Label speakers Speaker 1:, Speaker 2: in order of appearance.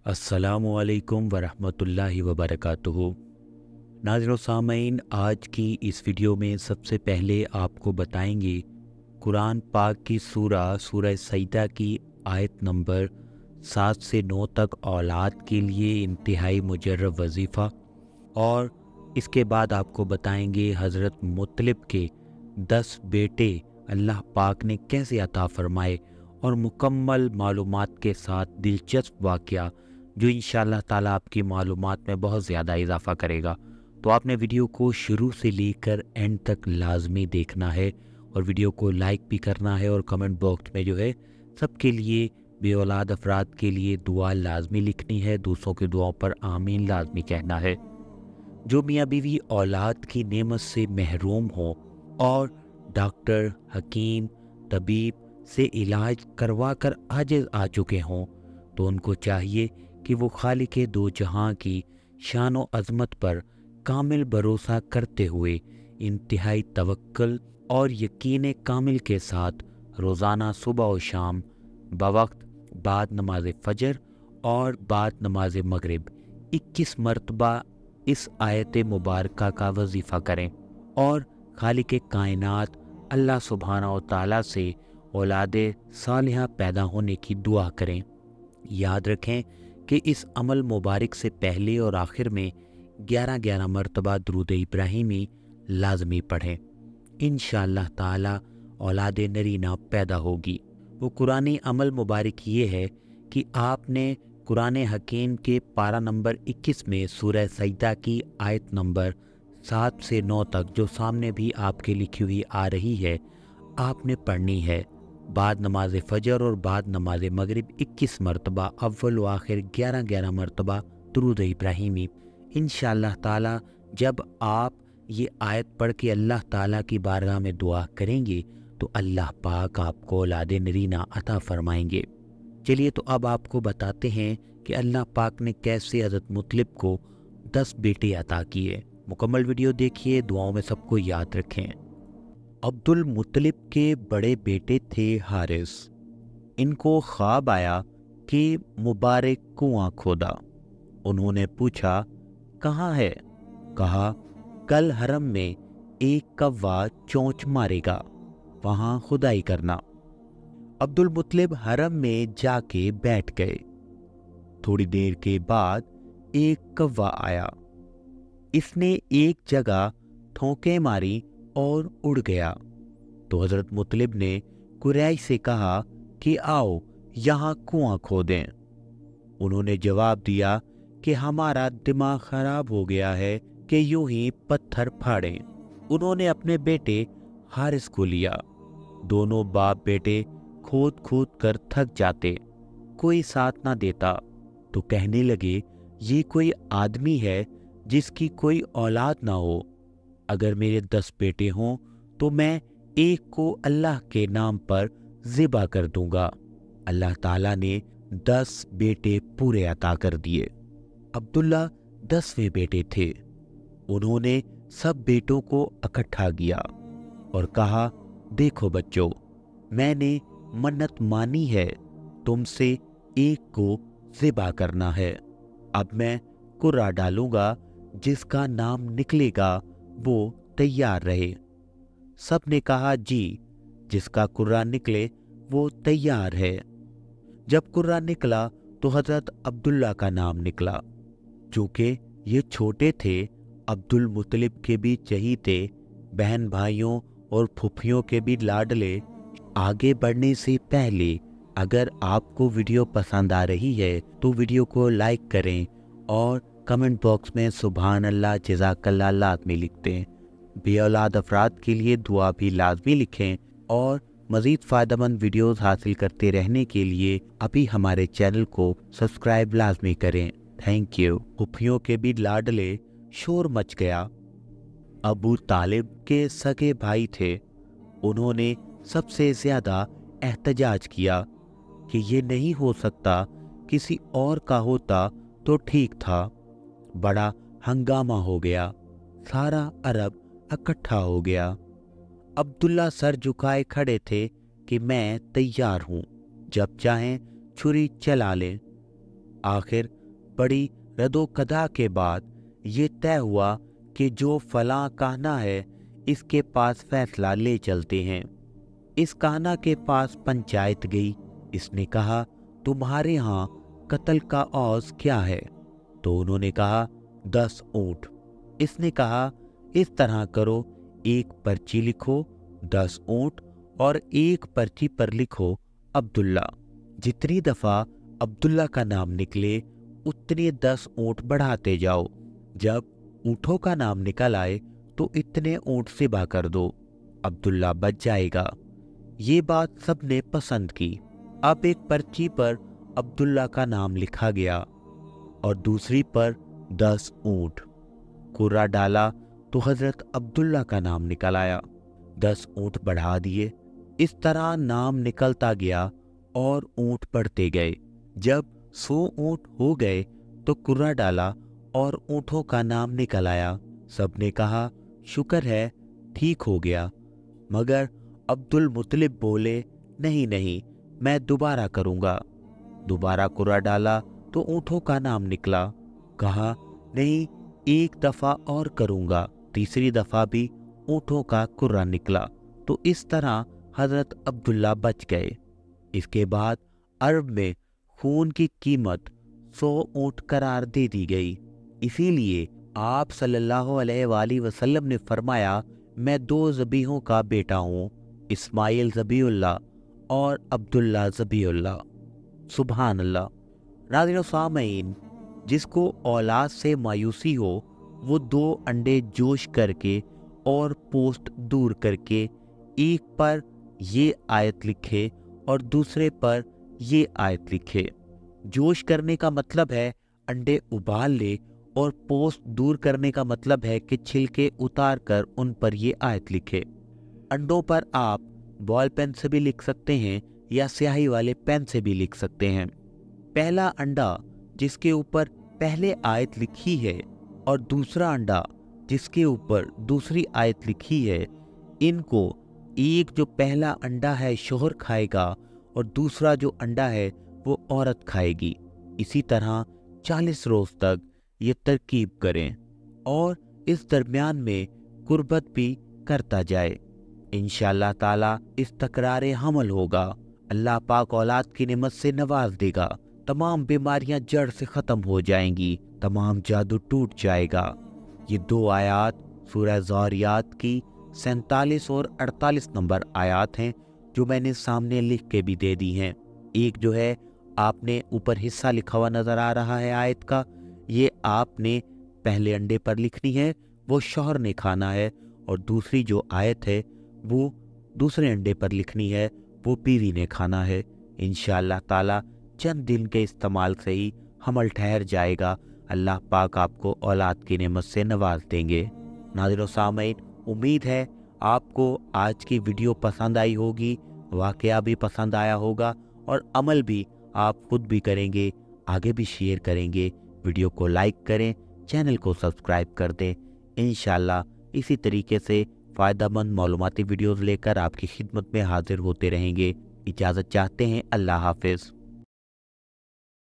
Speaker 1: अस्सलामुअलैकुम वरहमतुल्लाहि वबरकातुहू। नाज़रीन व सामईन, आज की इस वीडियो में सबसे पहले आपको बताएंगे कुरान पाक की सूरह सजदा की आयत नंबर 7 से 9 तक औलाद के लिए इंतहाई मुजर्रब वजीफ़ा, और इसके बाद आपको बताएंगे हज़रत मुत्तलिब के 10 बेटे अल्लाह पाक ने कैसे अता फरमाए, और मुकम्मल मालूमात के साथ दिलचस्प वाक़या जो इंशाअल्लाह ताला आपकी मालूमात में बहुत ज़्यादा इजाफ़ा करेगा। तो आपने वीडियो को शुरू से लेकर एंड तक लाजमी देखना है, और वीडियो को लाइक भी करना है, और कमेंट बॉक्स में जो है सबके लिए, बे औलाद अफराद के लिए दुआ लाजमी लिखनी है, दूसरों की दुआओं पर आमीन लाजमी कहना है। जो मियाँ बीवी औलाद की नेमत से महरूम हों और डॉक्टर, हकीम, तबीब से इलाज करवा कर आजिज़ आ चुके हों, तो उनको चाहिए कि वो खालिक़े दो जहां की शान व अज़मत पर कामिल भरोसा करते हुए इंतहाई तवक्कुल और यकीन कामिल के साथ रोज़ाना सुबह और शाम बवक्त बाद नमाज फ़जर और बाद नमाज मगरिब 21 मरतबा इस आयत मुबारका का वजीफ़ा करें, और खालिक़े कायनात अल्लाह सुब्हाना व तआला से औलादे सालिहा पैदा होने की दुआ करें। याद रखें कि इस अमल मुबारक से पहले और आखिर में 11-11 मरतबा दुरूद इब्राहिमी लाजमी पढ़ें। इंशाअल्लाह ताला औलाद नरीना पैदा होगी। वो कुरानी अमल मुबारक ये है कि आपने कुरान हकीम के पारा नंबर 21 में सूरह सजदा की आयत नंबर 7 से 9 तक, जो सामने भी आपके लिखी हुई आ रही है, आपने पढ़नी है। बाद नमाज फ़जर और बाद नमाज मगरिब 21 मरतबा, अव्वल व आखिर 11-11 मरतबा दुरूद इब्राहिमी। इंशाअल्लाह ताला जब आप ये आयत पढ़ के अल्लाह ताला की बारगाह में दुआ करेंगे तो अल्लाह पाक आपको औलाद नरीना अता फरमाएंगे। चलिए, तो अब आपको बताते हैं कि अल्लाह पाक ने कैसे हज़रत मुत्तलिब को 10 बेटे अता किए। मुकम्मल वीडियो देखिए, दुआओं में सबको याद रखें। अब्दुल मुत्तलिब के बड़े बेटे थे हारिस। इनको ख्वाब आया कि मुबारक कुआं खोदा। उन्होंने पूछा, कहाँ है? कहा, कल हरम में एक कौवा चोंच मारेगा, वहाँ खुदाई करना। अब्दुल मुत्तलिब हरम में जाके बैठ गए। थोड़ी देर के बाद एक कौवा आया। इसने एक जगह ठोंकें मारी और उड़ गया। तो हज़रत मुत्तलिब ने कुरैश से कहा कि आओ यहाँ कुआं खोदें। उन्होंने जवाब दिया कि हमारा दिमाग खराब हो गया है कि यूं ही पत्थर फाड़ें। उन्होंने अपने बेटे हारिस को लिया। दोनों बाप बेटे खोद खोद कर थक जाते, कोई साथ ना देता, तो कहने लगे, ये कोई आदमी है जिसकी कोई औलाद ना हो। अगर मेरे 10 बेटे हों तो मैं एक को अल्लाह के नाम पर ज़िबा कर दूंगा। अल्लाह ताला ने 10 बेटे पूरे अता कर दिए। अब्दुल्ला 10वें बेटे थे। उन्होंने सब बेटों को इकट्ठा किया और कहा, देखो बच्चों, मैंने मन्नत मानी है, तुमसे एक को ज़िबा करना है। अब मैं कुर्रा डालूंगा, जिसका नाम निकलेगा वो तैयार रहे। सब ने कहा, जी, जिसका कुर्रा निकले वो तैयार है। जब कुर्रा निकला तो हज़रत अब्दुल्ला का नाम निकला। चूँकि ये छोटे थे, अब्दुल मुत्तलिब के भी चहीते, बहन भाइयों और फुफियों के भी लाडले। आगे बढ़ने से पहले अगर आपको वीडियो पसंद आ रही है तो वीडियो को लाइक करें, और कमेंट बॉक्स में सुभान अल्लाह, जज़ाकल्लाह लाज़मी लिखते हैं। बे औलाद अफराद के लिए दुआ भी लाजमी लिखें, और मज़ीद फ़ायदेमंद वीडियोस हासिल करते रहने के लिए अभी हमारे चैनल को सब्सक्राइब लाजमी करें। Thank you. फुफियों के भी लाडले। शोर मच गया। अबू तालिब के सगे भाई थे। उन्होंने सबसे ज़्यादा एहतजाज किया कि ये नहीं हो सकता, किसी और का होता तो ठीक था। बड़ा हंगामा हो गया। सारा अरब इकट्ठा हो गया। अब्दुल्ला सर झुकाए खड़े थे कि मैं तैयार हूँ, जब चाहें छुरी चला लें। आखिर बड़ी रदो-कदा के बाद ये तय हुआ कि जो फलां कहना है इसके पास फैसला ले चलते हैं। इस कहना के पास पंचायत गई। इसने कहा, तुम्हारे यहाँ कत्ल का औज़ क्या है? तो उन्होंने कहा, 10 ऊँट। इसने कहा, इस तरह करो, एक पर्ची लिखो 10 ऊँट और एक पर्ची पर लिखो अब्दुल्ला। जितनी दफ़ा अब्दुल्ला का नाम निकले उतने 10 ऊँट बढ़ाते जाओ। जब ऊँटों का नाम निकल आए तो इतने ऊँट सिबा कर दो, अब्दुल्ला बच जाएगा। ये बात सबने पसंद की। अब एक पर्ची पर अब्दुल्ला का नाम लिखा गया और दूसरी पर 10 ऊँट। कुर्रा डाला तो हजरत अब्दुल्ला का नाम निकल आया। 10 ऊँट बढ़ा दिए। इस तरह नाम निकलता गया और ऊँट बढ़ते गए। जब 100 ऊँट हो गए तो कुर्रा डाला और ऊँटों का नाम निकल आया। सबने कहा, शुक्र है ठीक हो गया। मगर अब्दुल मुतलिब बोले, नहीं नहीं, मैं दोबारा करूँगा। दोबारा कुर्रा डाला तो ऊँटों का नाम निकला। कहा, नहीं, एक दफ़ा और करूँगा। तीसरी दफ़ा भी ऊँटों का कुर्रा निकला। तो इस तरह हज़रत अब्दुल्ला बच गए। इसके बाद अरब में खून की कीमत 100 ऊँट करार दे दी गई। इसीलिए आप सल्लल्लाहु अलैहि वसल्लम ने फरमाया, मैं 2 ज़बीहों का बेटा हूँ, इस्माइल ज़बीउल्लाह और अब्दुल्ला ज़बीउल्लाह। सुभान अल्लाह। नाज़रीन सामईन, जिसको औलाद से मायूसी हो वो 2 अंडे जोश करके और पोस्ट दूर करके एक पर ये आयत लिखे और दूसरे पर ये आयत लिखे। जोश करने का मतलब है अंडे उबाल ले और पोस्ट दूर करने का मतलब है कि छिलके उतार कर उन पर ये आयत लिखे। अंडों पर आप बॉल पेन से भी लिख सकते हैं या स्याही वाले पेन से भी लिख सकते हैं। पहला अंडा जिसके ऊपर पहले आयत लिखी है और दूसरा अंडा जिसके ऊपर दूसरी आयत लिखी है, इनको एक जो पहला अंडा है शोहर खाएगा और दूसरा जो अंडा है वो औरत खाएगी। इसी तरह 40 रोज तक ये तरकीब करें और इस दरमियान में कुर्बत भी करता जाए। इंशाअल्लाह ताला इस तकरार हमल होगा। अल्लाह पाक औलाद की नेमत से नवाज देगा। तमाम बीमारियां जड़ से ख़त्म हो जाएंगी। तमाम जादू टूट जाएगा। ये 2 आयात सूरह ज़ारियात की 47 और 48 नंबर आयात हैं जो मैंने सामने लिख के भी दे दी हैं। एक जो है आपने ऊपर हिस्सा लिखा हुआ नज़र आ रहा है आयत का, ये आपने पहले अंडे पर लिखनी है, वो शौहर ने खाना है। और दूसरी जो आयत है वो दूसरे अंडे पर लिखनी है, वो बीवी ने खाना है। इंशाअल्लाह ताला चंद दिन के इस्तेमाल से ही हमल ठहर जाएगा। अल्लाह पाक आपको औलाद की नेमत से नवाज देंगे। नाज़रीन सामईन, उम्मीद है आपको आज की वीडियो पसंद आई होगी, वाक़या भी पसंद आया होगा और अमल भी आप खुद भी करेंगे, आगे भी शेयर करेंगे। वीडियो को लाइक करें, चैनल को सब्सक्राइब कर दें। इंशाअल्लाह इसी तरीके से फ़ायदेमंद मालूमाती वीडियोज़ लेकर आपकी खिदमत में हाजिर होते रहेंगे। इजाज़त चाहते हैं। अल्लाह हाफ़िज़।